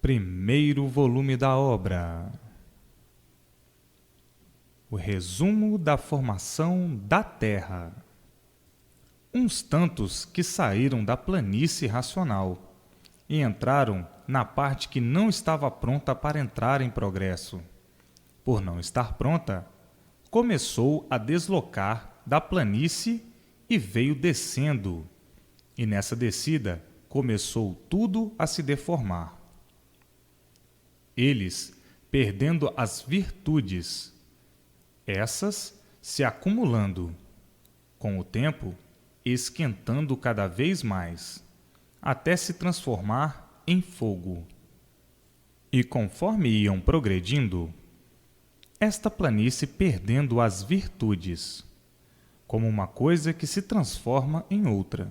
Primeiro volume da obra. O resumo da formação da Terra. Uns tantos que saíram da planície racional e entraram na parte que não estava pronta para entrar em progresso. Por não estar pronta, começou a deslocar da planície e veio descendo. E nessa descida começou tudo a se deformar. Eles, perdendo as virtudes, essas se acumulando, com o tempo, esquentando cada vez mais, até se transformar em fogo. E conforme iam progredindo, esta planície perdendo as virtudes, como uma coisa que se transforma em outra.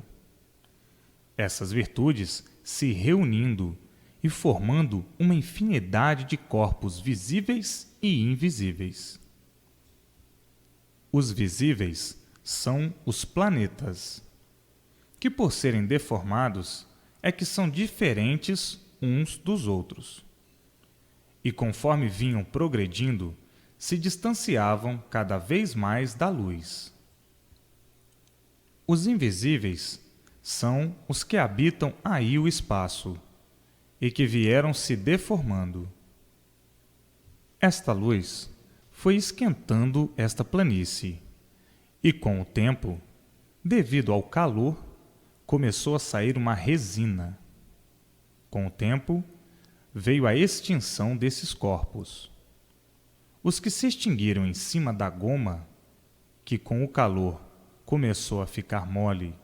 Essas virtudes se reunindo e formando uma infinidade de corpos visíveis e invisíveis. Os visíveis são os planetas, que por serem deformados é que são diferentes uns dos outros. E conforme vinham progredindo, se distanciavam cada vez mais da luz. Os invisíveis são os que habitam aí o espaço e que vieram se deformando. Esta luz foi esquentando esta planície e, com o tempo, devido ao calor, começou a sair uma resina. Com o tempo, veio a extinção desses corpos. Os que se extinguiram em cima da goma, que com o calor começou a ficar mole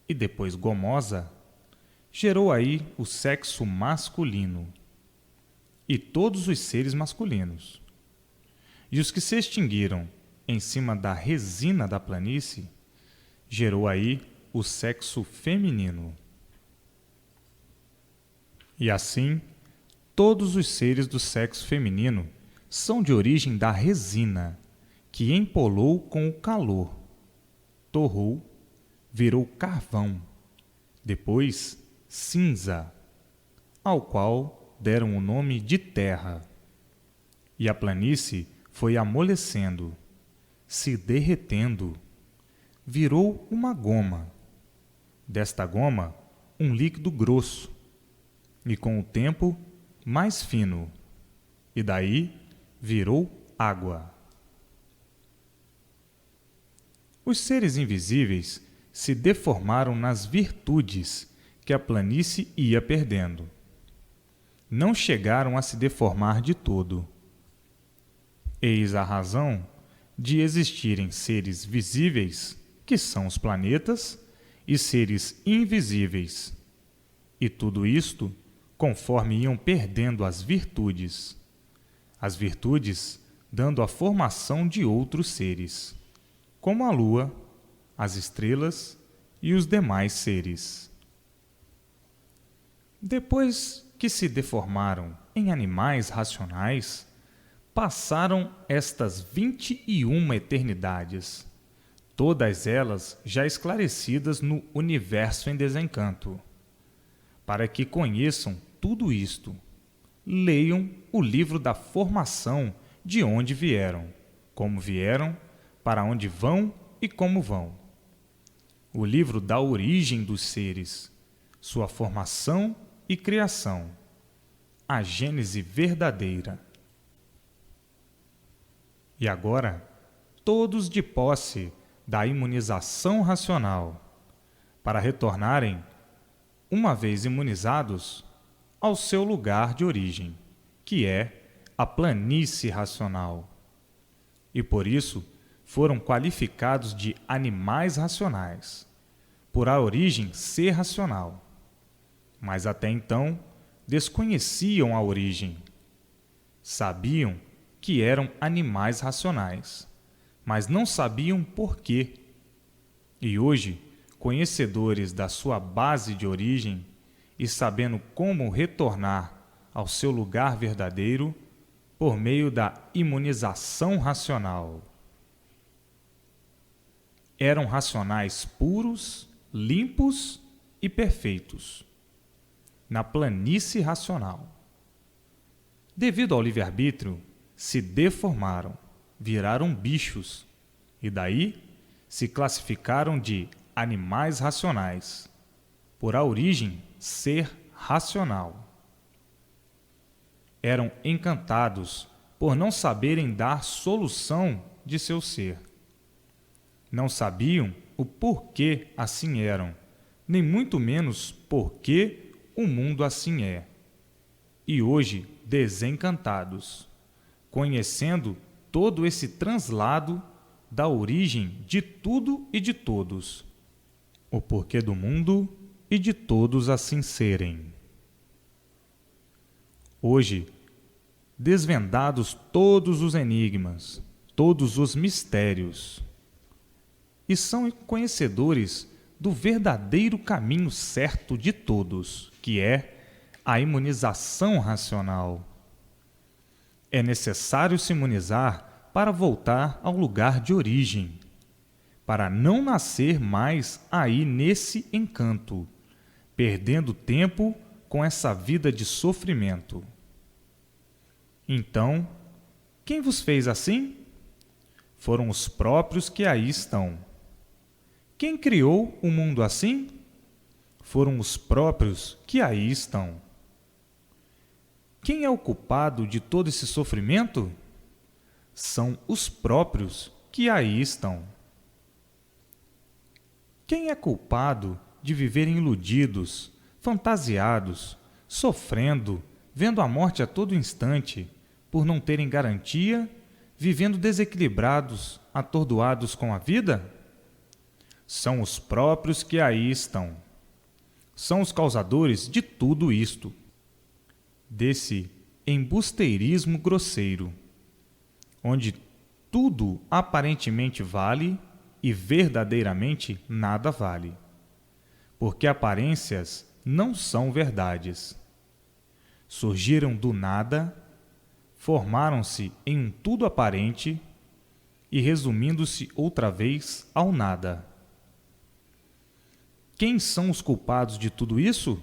e depois gomosa, gerou aí o sexo masculino e todos os seres masculinos. E os que se extinguiram em cima da resina da planície, gerou aí o sexo feminino. E assim, todos os seres do sexo feminino são de origem da resina, que empolou com o calor, torrou, virou carvão, depois cinza, ao qual deram o nome de terra. E a planície foi amolecendo, se derretendo, virou uma goma. Desta goma, um líquido grosso, e com o tempo, mais fino, e daí virou água. Os seres invisíveis se deformaram nas virtudes que a planície ia perdendo. Não chegaram a se deformar de todo. Eis a razão de existirem seres visíveis, que são os planetas, e seres invisíveis. E tudo isto conforme iam perdendo as virtudes dando a formação de outros seres, como a lua, as estrelas e os demais seres. Depois que se deformaram em animais racionais, passaram estas 21 eternidades, todas elas já esclarecidas no universo em desencanto. Para que conheçam tudo isto, leiam o livro da formação de onde vieram, como vieram, para onde vão e como vão. O livro da origem dos seres, sua formação e criação, a gênese verdadeira. E agora, todos de posse da imunização racional, para retornarem, uma vez imunizados, ao seu lugar de origem, que é a planície racional. E por isso foram qualificados de animais racionais, por a origem ser racional. Mas até então desconheciam a origem. Sabiam que eram animais racionais, mas não sabiam por quê. E hoje, conhecedores da sua base de origem e sabendo como retornar ao seu lugar verdadeiro por meio da imunização racional. Eram racionais puros, limpos e perfeitos, na planície racional. devido ao livre-arbítrio, se deformaram, viraram bichos, e daí se classificaram de animais racionais, por a origem ser racional. Eram encantados por não saberem dar solução de seu ser. Não sabiam o porquê assim eram, nem muito menos porquê o mundo assim é. E hoje, desencantados, conhecendo todo esse translado da origem de tudo e de todos, o porquê do mundo e de todos assim serem. Hoje, desvendados todos os enigmas, todos os mistérios, e são conhecedores do verdadeiro caminho certo de todos, que é a imunização racional. É necessário se imunizar para voltar ao lugar de origem, para não nascer mais aí nesse encanto, perdendo tempo com essa vida de sofrimento. Então, quem vos fez assim? Foram os próprios que aí estão. Quem criou o mundo assim? Foram os próprios que aí estão. Quem é o culpado de todo esse sofrimento? São os próprios que aí estão. Quem é culpado de viverem iludidos, fantasiados, sofrendo, vendo a morte a todo instante, por não terem garantia, vivendo desequilibrados, atordoados com a vida? São os próprios que aí estão. São os causadores de tudo isto, desse embusteirismo grosseiro, onde tudo aparentemente vale e verdadeiramente nada vale, porque aparências não são verdades. Surgiram do nada, formaram-se em um tudo aparente e resumindo-se outra vez ao nada. Quem são os culpados de tudo isso?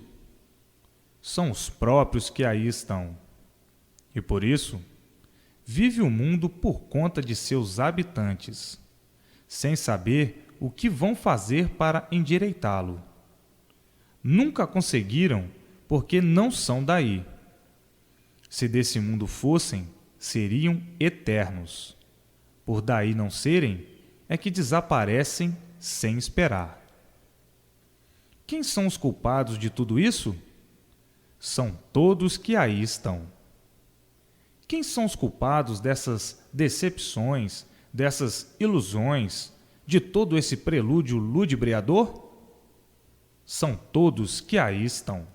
São os próprios que aí estão. E por isso, vive o mundo por conta de seus habitantes, sem saber o que vão fazer para endireitá-lo. Nunca conseguiram, porque não são daí. Se desse mundo fossem, seriam eternos. Por daí não serem, é que desaparecem sem esperar. Quem são os culpados de tudo isso? São todos que aí estão. Quem são os culpados dessas decepções, dessas ilusões, de todo esse prelúdio ludibriador? São todos que aí estão.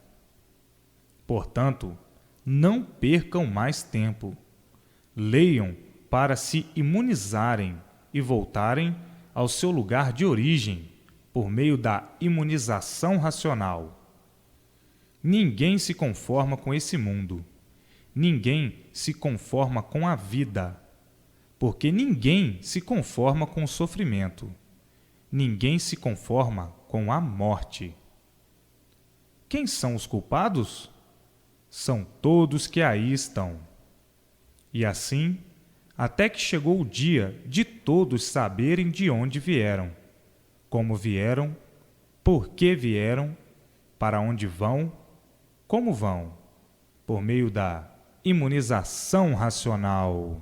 Portanto, não percam mais tempo. Leiam para se imunizarem e voltarem ao seu lugar de origem por meio da imunização racional. Ninguém se conforma com esse mundo. Ninguém se conforma com a vida, porque ninguém se conforma com o sofrimento. Ninguém se conforma com a morte. Quem são os culpados? São todos que aí estão. E assim, até que chegou o dia de todos saberem de onde vieram, como vieram, por que vieram, para onde vão, como vão, por meio da imunização racional.